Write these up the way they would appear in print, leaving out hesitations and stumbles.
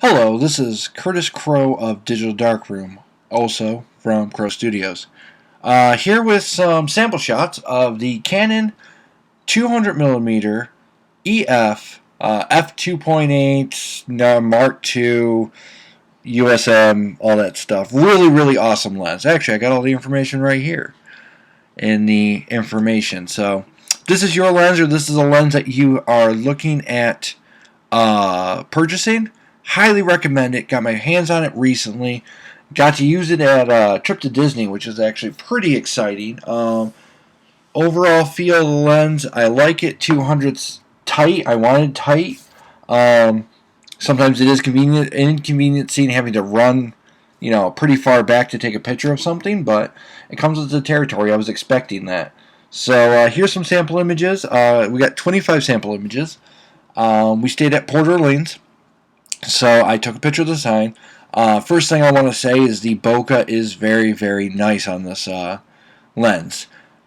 Hello, this is Curtis Crow of Digital Darkroom, also from Crow Studios. Here with some sample shots of the Canon 200mm EF F2.8 Mark II USM, all that stuff. Really, really awesome lens. Actually, I got all the information right here in the information. So, this is your lens, or this is a lens that you are looking at purchasing. Highly recommend it. Got my hands on it recently. Got to use it at a trip to Disney, which is actually pretty exciting. Overall feel of the lens, I like it. 200's tight. I wanted tight. Sometimes it is inconveniencing having to run, pretty far back to take a picture of something, but it comes with the territory. I was expecting that. So here's some sample images. We got 25 sample images. We stayed at Port Orleans. So I took a picture of the sign. First thing I want to say is the bokeh is very, very nice on this lens.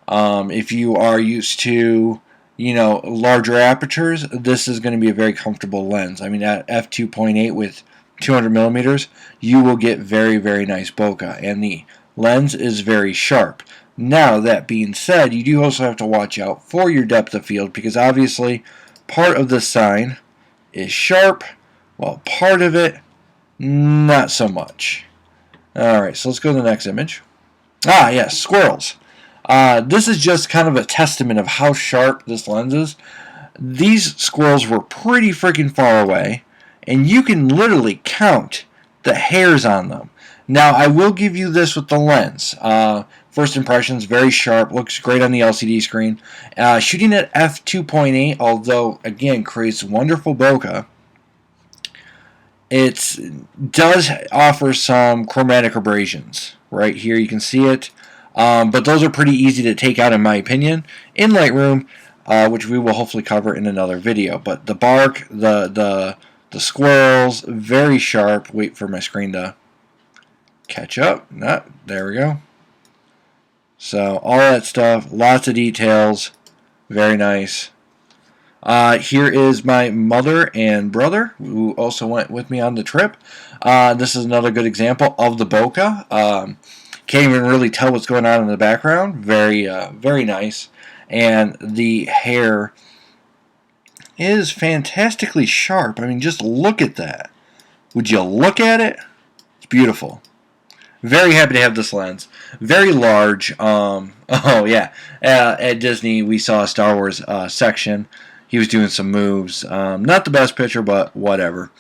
If you are used to, larger apertures, this is going to be a very comfortable lens. I mean, at f2.8 with 200 millimeters, you will get very, very nice bokeh, and the lens is very sharp. Now, that being said, you do also have to watch out for your depth of field, because obviously part of the sign is sharp, well, part of it, not so much. Alright, so let's go to the next image. Yes, squirrels. This is just kind of a testament of how sharp this lens is. These squirrels were pretty freaking far away, and you can literally count the hairs on them. Now, I will give you this with the lens. First impressions, very sharp, looks great on the LCD screen. Shooting at f2.8, although, again, creates wonderful bokeh, it does offer some chromatic abrasions. Right here you can see it. But those are pretty easy to take out in my opinion in Lightroom, which we will hopefully cover in another video. But the bark, the squirrels, very sharp. Wait for my screen to catch up. There we go. So all that stuff, lots of details, very nice. Here is my mother and brother, who also went with me on the trip. This is another good example of the bokeh. Can't even really tell what's going on in the background. Very, very nice. And the hair is fantastically sharp. I mean, just look at that. Would you look at it? It's beautiful. Very happy to have this lens. Very large. Oh, yeah. At Disney, we saw a Star Wars section. He was doing some moves. Not the best picture, but whatever.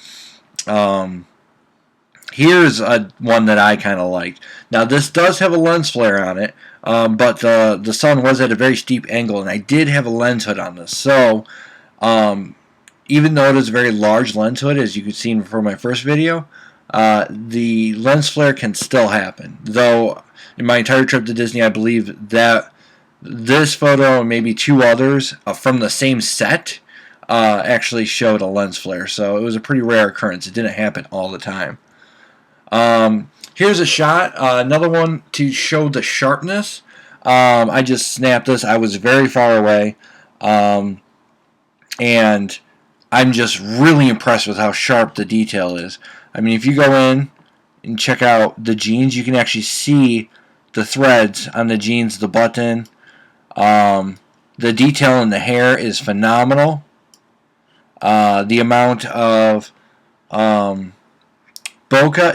Here's one that I kind of liked. Now, this does have a lens flare on it, but the sun was at a very steep angle, and I did have a lens hood on this. So, even though it is a very large lens hood, as you could see from my first video, the lens flare can still happen. Though, in my entire trip to Disney, I believe that this photo and maybe two others from the same set actually showed a lens flare. So it was a pretty rare occurrence. It didn't happen all the time. Here's a shot, another one to show the sharpness. I just snapped this. I was very far away, and I'm just really impressed with how sharp the detail is. I mean, if you go in and check out the jeans, you can actually see the threads on the jeans, the button. The detail in the hair is phenomenal. The amount of bokeh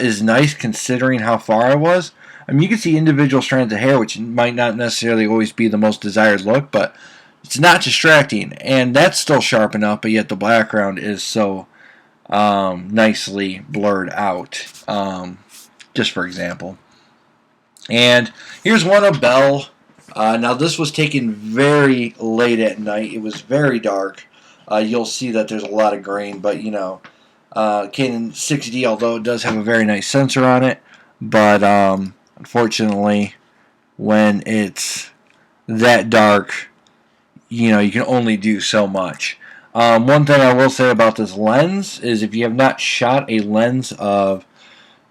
is nice considering how far I was. I mean, you can see individual strands of hair, which might not necessarily always be the most desired look, but it's not distracting. And that's still sharp enough, but yet the background is so nicely blurred out, just for example. And here's one of Belle. Now, this was taken very late at night. It was very dark. You'll see that there's a lot of grain, but, Canon 6D, although it does have a very nice sensor on it, but unfortunately, when it's that dark, you can only do so much. One thing I will say about this lens is if you have not shot a lens of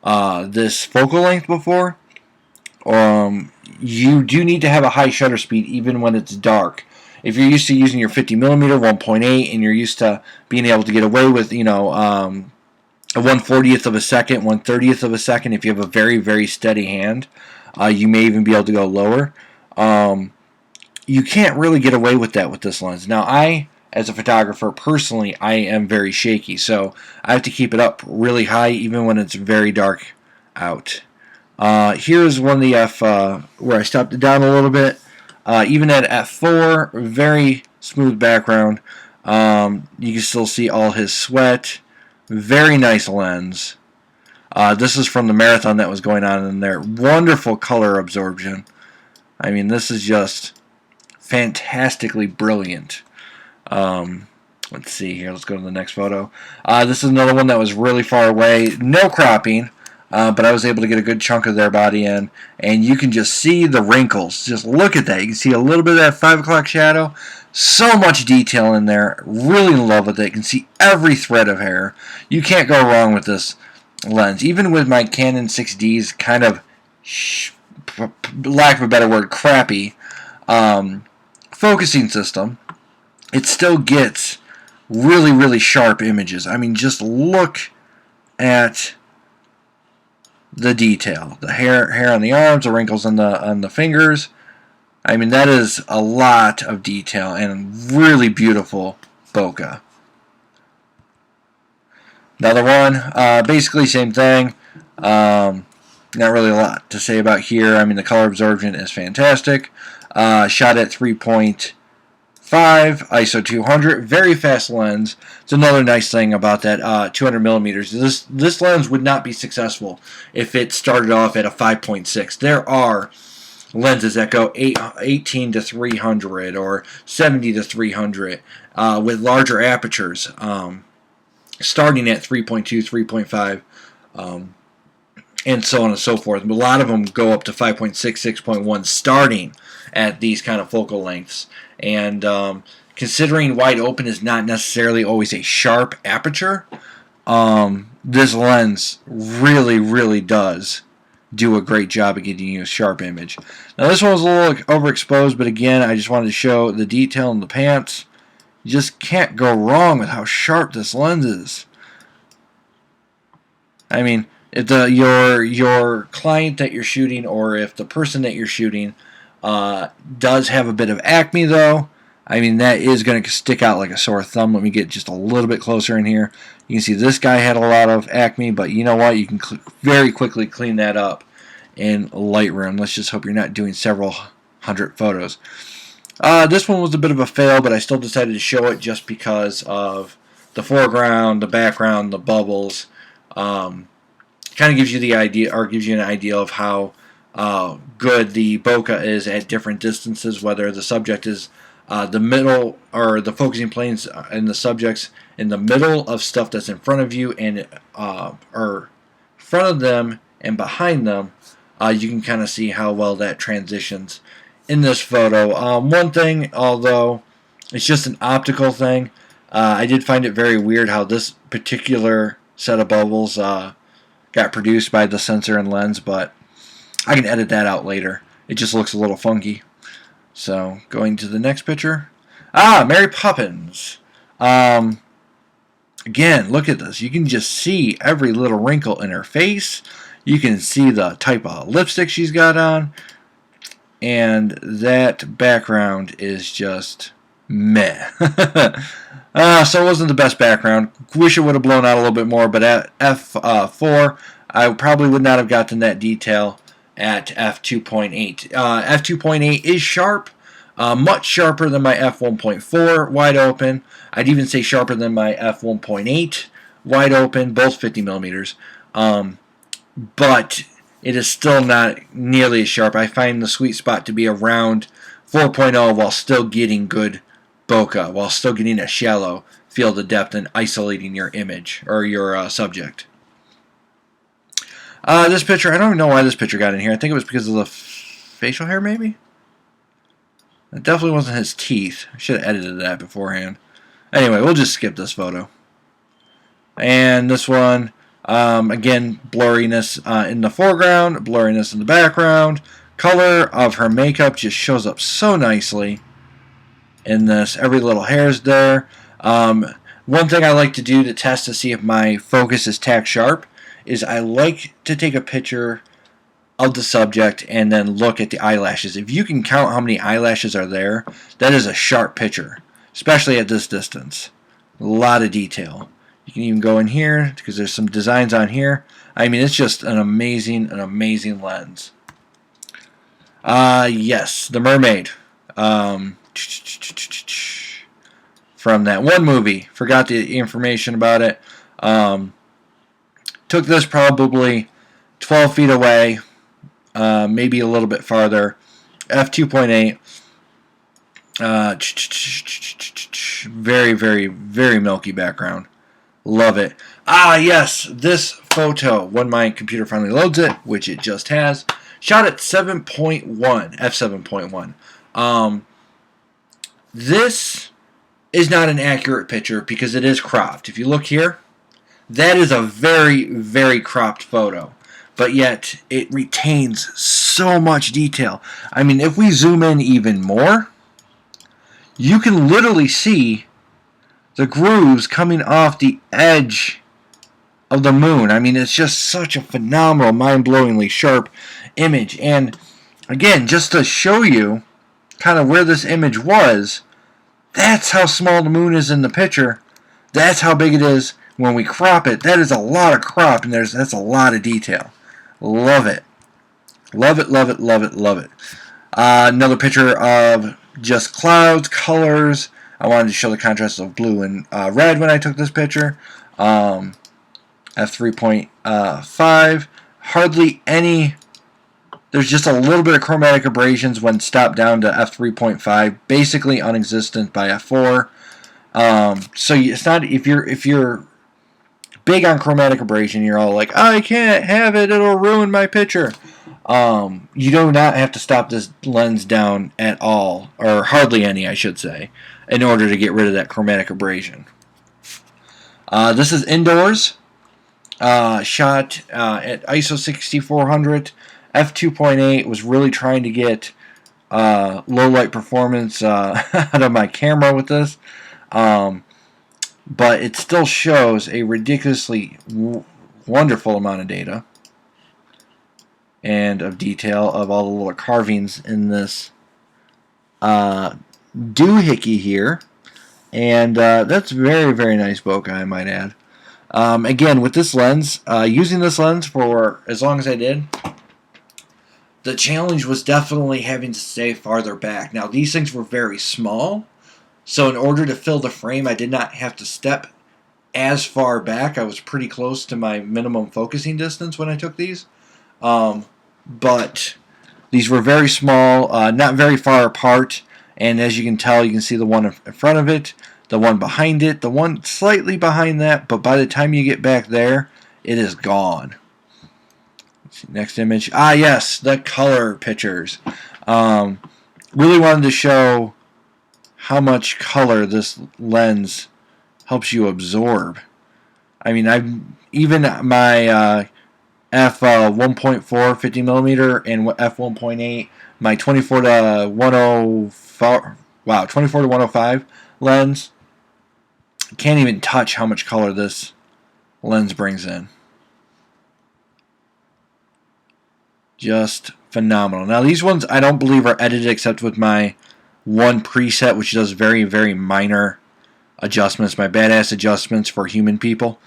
this focal length before, you do need to have a high shutter speed even when it's dark. If you're used to using your 50mm 1.8 and you're used to being able to get away with a 1/40th of a second, 1/30th of a second. If you have a very, very steady hand, you may even be able to go lower. You can't really get away with that with this lens. Now, as a photographer, personally, I am very shaky, so I have to keep it up really high even when it's very dark out. Here's one of the where I stopped it down a little bit. Even at f4, very smooth background. You can still see all his sweat. Very nice lens. This is from the marathon that was going on in there. Wonderful color absorption. I mean, this is just fantastically brilliant. Let's see here. Let's go to the next photo. This is another one that was really far away. No cropping, but I was able to get a good chunk of their body in, and you can just see the wrinkles. Just look at that. You can see a little bit of that 5 o'clock shadow. So much detail in there. Really in love with it. You can see every thread of hair. You can't go wrong with this lens. Even with my Canon 6D's kind of, lack of a better word, crappy focusing system, it still gets really, really sharp images. I mean, just look at the detail. The hair on the arms, the wrinkles on the fingers. I mean, that is a lot of detail and really beautiful bokeh. Another one, basically same thing. Not really a lot to say about here. I mean, the color absorption is fantastic. Shot at 3.5, ISO 200, very fast lens. It's another nice thing about that 200 millimeters. This lens would not be successful if it started off at a 5.6. There are lenses that go 18 to 300 or 70 to 300 with larger apertures, starting at 3.2, 3.5. And so on and so forth. A lot of them go up to 5.6, 6.1, starting at these kind of focal lengths. And considering wide open is not necessarily always a sharp aperture, this lens really, really does do a great job of getting you a sharp image. Now this one was a little overexposed, but again, I just wanted to show the detail in the pants. You just can't go wrong with how sharp this lens is. I mean, if your client that you're shooting, or if the person that you're shooting does have a bit of acne, though, I mean, that is going to stick out like a sore thumb. Let me get just a little bit closer in here. You can see this guy had a lot of acne, but you know what? You can very quickly clean that up in Lightroom. Let's just hope you're not doing several hundred photos. This one was a bit of a fail, but I still decided to show it just because of the foreground, the background, the bubbles. Kind of gives you the idea, or gives you an idea of how good the bokeh is at different distances, whether the subject is the middle, or the focusing planes and the subjects in the middle of stuff that's in front of you, and or front of them and behind them. You can kind of see how well that transitions in this photo. One thing, although it's just an optical thing, I did find it very weird how this particular set of bubbles got produced by the sensor and lens, but I can edit that out later. It just looks a little funky. So, going to the next picture. Mary Poppins. Again, look at this. You can just see every little wrinkle in her face. You can see the type of lipstick she's got on. And that background is just meh. So it wasn't the best background. Wish it would have blown out a little bit more, but at f4, I probably would not have gotten that detail at f2.8. F2.8 is sharp, much sharper than my f1.4 wide open. I'd even say sharper than my f1.8 wide open, both 50 millimeters. But it is still not nearly as sharp. I find the sweet spot to be around 4.0 while still getting good bokeh, while still getting a shallow field of depth and isolating your image, or your subject. This picture, I don't even know why this picture got in here. I think it was because of the facial hair, maybe? It definitely wasn't his teeth. I should have edited that beforehand. Anyway, we'll just skip this photo. And this one, again, blurriness in the foreground, blurriness in the background. Color of her makeup just shows up so nicely in this. Every little hair's there. One thing I like to do to test to see if my focus is tack sharp is I like to take a picture of the subject and then look at the eyelashes. If you can count how many eyelashes are there, that is a sharp picture, especially at this distance. A lot of detail. You can even go in here because there's some designs on here. I mean, it's just an amazing lens. Yes, the mermaid. From that one movie. Forgot the information about it. Took this probably 12 feet away, maybe a little bit farther. F2.8. Very milky background. Love it. Yes, this photo, when my computer finally loads it, which it just has, shot at 7.1, f7.1. This is not an accurate picture because it is cropped. If you look here, that is a very cropped photo, but yet it retains so much detail. I mean, if we zoom in even more, you can literally see the grooves coming off the edge of the moon. I mean, it's just such a phenomenal, mind-blowingly sharp image. And again, just to show you kind of where this image was, that's how small the moon is in the picture. That's how big it is when we crop it. That is a lot of crop, and that's a lot of detail. Love it. Love it. Another picture of just clouds, colors. I wanted to show the contrast of blue and red when I took this picture. F3.5. Hardly any. There's just a little bit of chromatic abrasions when stopped down to f3.5. Basically unexistent by f4. So it's not, if you're big on chromatic abrasion, you're all like, I can't have it, it'll ruin my picture. You do not have to stop this lens down at all, or hardly any, I should say, in order to get rid of that chromatic abrasion. This is indoors, shot at ISO 6400, f2.8. Was really trying to get low light performance out of my camera with this, but it still shows a ridiculously wonderful amount of data and of detail of all the little carvings in this doohickey here, and that's very nice bokeh, I might add. Again, with this lens, using this lens for as long as I did, the challenge was definitely having to stay farther back. Now, these things were very small, so in order to fill the frame, I did not have to step as far back. I was pretty close to my minimum focusing distance when I took these. But these were very small, not very far apart, and as you can tell, you can see the one in front of it, the one behind it, the one slightly behind that, but by the time you get back there, it is gone. Let's see, next image. Yes, the color pictures. Really wanted to show how much color this lens helps you absorb. I mean, even my f1.4 50mm and f1.8, my 24 to 105 lens, can't even touch how much color this lens brings in. Just phenomenal. Now, these ones I don't believe are edited except with my one preset, which does very minor adjustments, my badass adjustments for human people.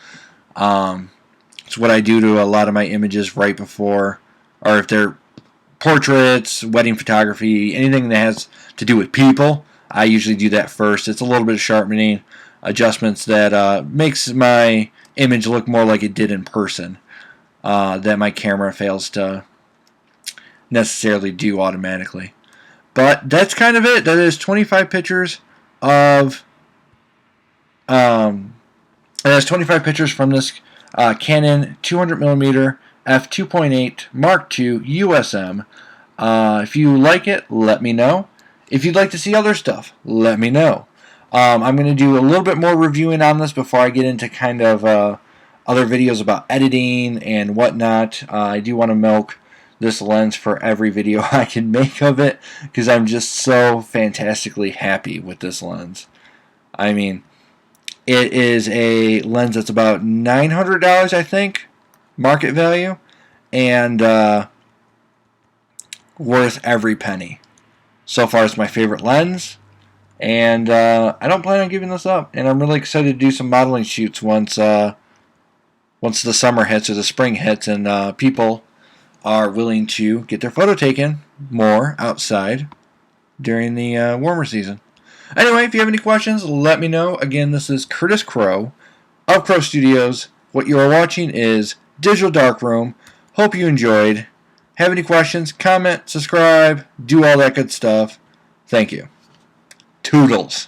It's what I do to a lot of my images right before, or if they're portraits, wedding photography, anything that has to do with people, I usually do that first. It's a little bit of sharpening adjustments that makes my image look more like it did in person, that my camera fails to necessarily do automatically. But that's kind of it. That is 25 pictures of there's 25 pictures from this Canon 200mm F2.8 Mark II USM. If you like it, let me know. If you'd like to see other stuff, let me know. I'm going to do a little bit more reviewing on this before I get into kind of other videos about editing and whatnot. I do want to milk this lens for every video I can make of it because I'm just so fantastically happy with this lens. I mean, It is a lens that's about $900, I think, market value, and worth every penny. So far, it's my favorite lens, and I don't plan on giving this up. And I'm really excited to do some modeling shoots once the summer hits or the spring hits, and people are willing to get their photo taken more outside during the warmer season. Anyway, if you have any questions, let me know. Again, this is Curtis Crow of Crow Studios. What you are watching is Digital Darkroom. Hope you enjoyed. Have any questions, comment, subscribe, do all that good stuff. Thank you. Toodles.